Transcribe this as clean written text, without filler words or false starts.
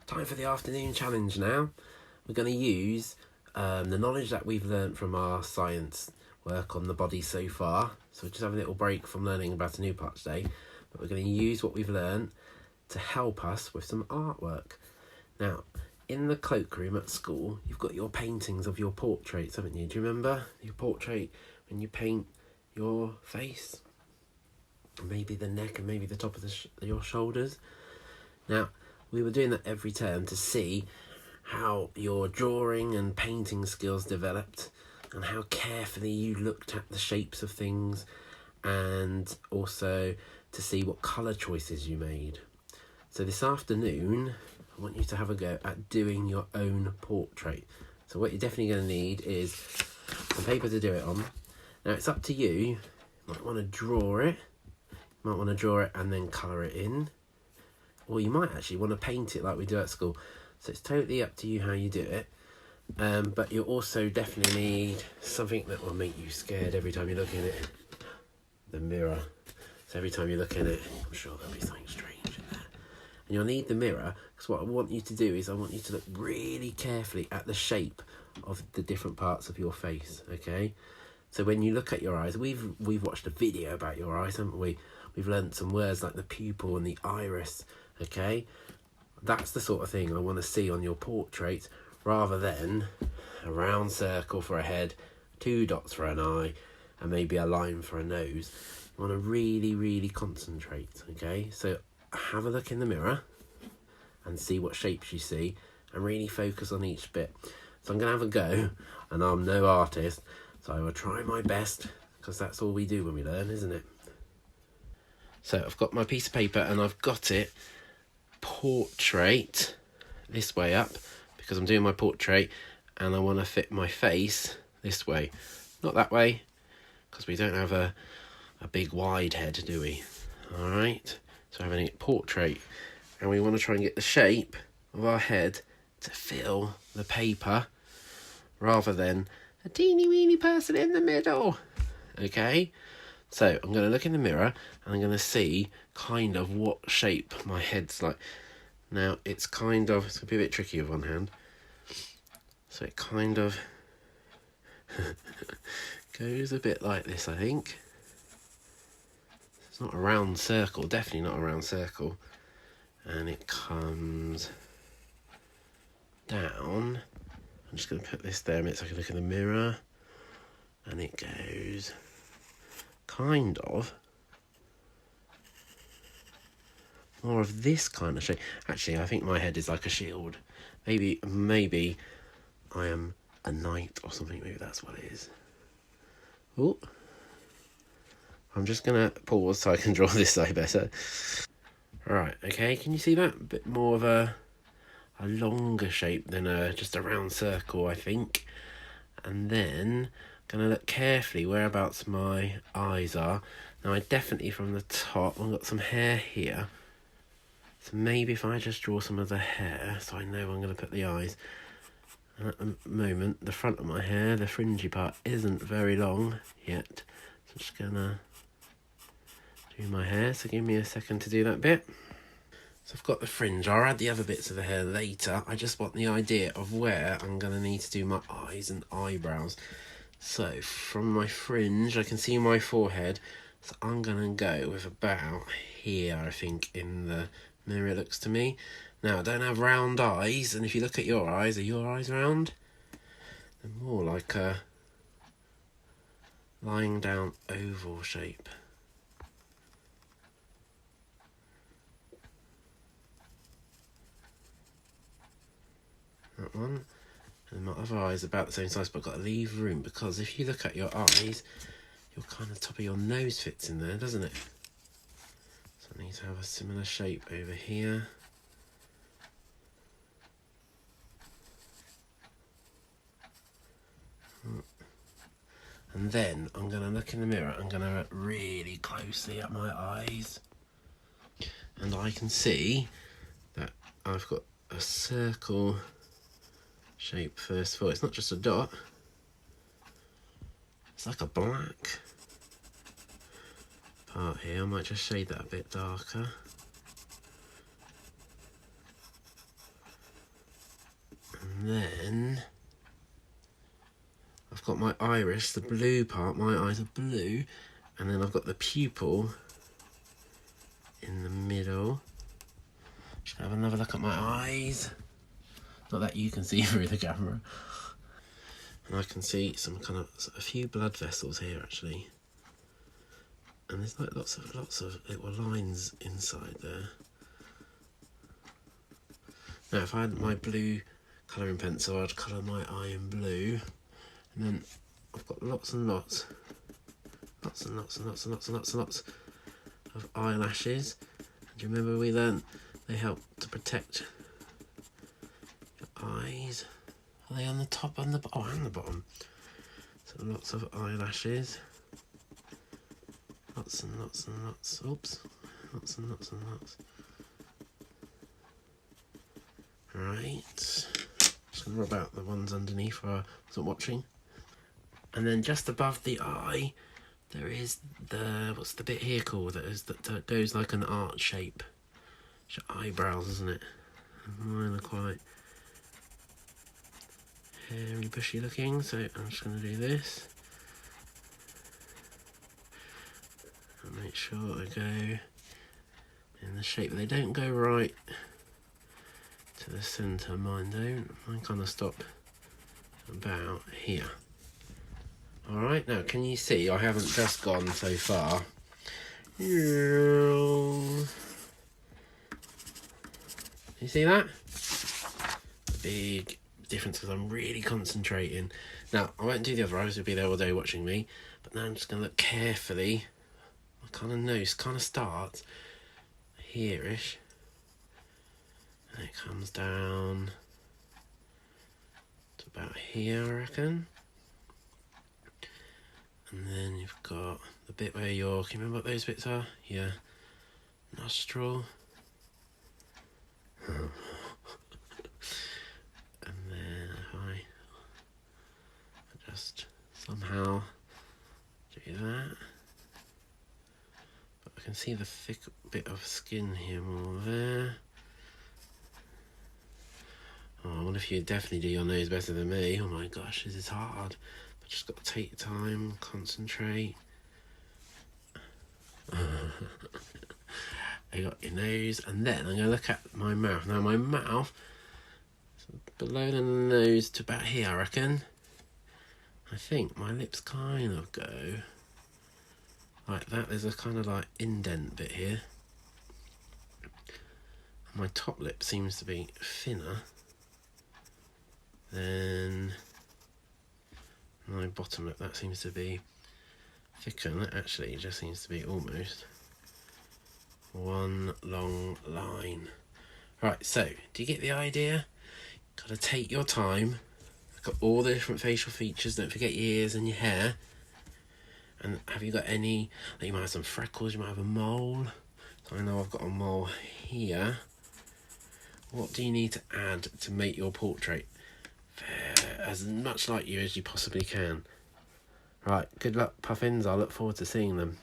Time for the afternoon challenge now. We're going to use the knowledge that we've learnt from our science work on the body so far. So we're just having a little break from learning about a new part today. But we're going to use what we've learnt to help us with some artwork. Now, in the cloakroom at school, you've got your paintings of your portraits, haven't you? Do you remember your portrait when you paint your face? Maybe the neck and maybe the top of your shoulders. Now, we were doing that every term to see how your drawing and painting skills developed and how carefully you looked at the shapes of things, and also to see what colour choices you made. So this afternoon, I want you to have a go at doing your own portrait. So what you're definitely going to need is some paper to do it on. Now it's up to you. You might want to draw it. You might want to draw it and then colour it in. Or you might actually want to paint it like we do at school. So it's totally up to you how you do it. But you'll also definitely need something that will make you scared every time you look in it. The mirror. So every time you look in it, I'm sure there'll be something strange in there. And you'll need the mirror, because what I want you to do is I want you to look really carefully at the shape of the different parts of your face, okay? So when you look at your eyes, we've watched a video about your eyes, haven't we? We've learnt some words like the pupil and the iris, okay? That's the sort of thing I want to see on your portrait, rather than a round circle for a head, 2 dots for an eye, and maybe a line for a nose. You want to really, really concentrate, okay? So have a look in the mirror and see what shapes you see, and really focus on each bit. So I'm going to have a go, and I'm no artist, so I will try my best, because that's all we do when we learn, isn't it? So I've got my piece of paper and I've got it portrait this way up, because I'm doing my portrait and I want to fit my face this way, not that way, because we don't have a big wide head, do we? All right, so having it portrait, and we want to try and get the shape of our head to fill the paper rather than a teeny weeny person in the middle. Okay, so I'm going to look in the mirror and I'm going to see kind of what shape my head's like. Now it's going to be a bit tricky with one hand, so it kind of goes a bit like this, I think. It's not a round circle, definitely not a round circle. And it comes down. I'm just going to put this there a minute so I can look in the mirror. And it goes kind of more of this kind of shape. Actually, I think my head is like a shield. Maybe I am a knight or something. Maybe that's what it is. Oh, I'm just going to pause so I can draw this side better. Right, okay, can you see that? A bit more of a longer shape than just a round circle, I think. And then I'm going to look carefully whereabouts my eyes are. Now, I definitely, from the top, I've got some hair here. So maybe if I just draw some of the hair, so I know I'm going to put the eyes. And at the moment, the front of my hair, the fringy part, isn't very long yet. So I'm just going to do my hair, so give me a second to do that bit. So I've got the fringe. I'll add the other bits of the hair later. I just want the idea of where I'm going to need to do my eyes and eyebrows. So from my fringe, I can see my forehead. So I'm going to go with about here, I think, in the mirror, it looks to me. Now, I don't have round eyes, and if you look at your eyes, are your eyes round? They're more like a lying down oval shape. That one. And my other eye is about the same size, but I've got to leave room, because if you look at your eyes, your kind of top of your nose fits in there, doesn't it? So I need to have a similar shape over here. And then I'm going to look in the mirror, I'm going to look really closely at my eyes. And I can see that I've got a circle shape first of all. It's not just a dot. It's like a black part here. I might just shade that a bit darker. then I've got my iris, the blue part, my eyes are blue, and then I've got the pupil in the middle. Just have another look at my eyes. Not that you can see through the camera. And I can see a few blood vessels here actually. And there's like lots of little lines inside there. Now if I had my blue colouring pencil, I'd colour my eye in blue. And then I've got lots and lots of eyelashes. And do you remember we learnt they help to protect your eyes? Are they on the top and the bottom? Oh, and the bottom. So lots of eyelashes. Lots and lots and lots. Oops. Lots and lots and lots. Right. Just going to rub out the ones underneath where I wasn't watching. And then just above the eye, there is what's the bit here called? That goes like an arch shape. It's your eyebrows, isn't it? Mine are quite hairy, bushy looking, so I'm just going to do this. And make sure I go in the shape. They don't go right to the centre, mine don't. Mine kind of stop about here. Alright, now can you see I haven't just gone so far. You see that? Big difference because I'm really concentrating. Now, I won't do the other eyes, you'll be there all day watching me, but now I'm just going to look carefully. My kind of nose kind of starts here-ish. And it comes down to about here, I reckon. And then you've got the bit where can you remember what those bits are? Your nostril. And then if I just somehow do that. But I can see the thick bit of skin here more there. Oh, I wonder if you definitely do your nose better than me. Oh my gosh, this is hard. But just got to take time, concentrate. I got your nose, and then I'm going to look at my mouth. Now my mouth, below the nose to about here, I reckon. I think my lips kind of go like that. There's a kind of like indent bit here. And my top lip seems to be thinner than my bottom lip. That seems to be thicker, and that actually just seems to be almost one long line. Right, so do you get the idea? Gotta take your time. Look at all the different facial features. Don't forget your ears and your hair. And have you got any? You might have some freckles. You might have a mole. So I know I've got a mole here. What do you need to add to make your portrait as much like you as you possibly can? Right, good luck, puffins. I look forward to seeing them.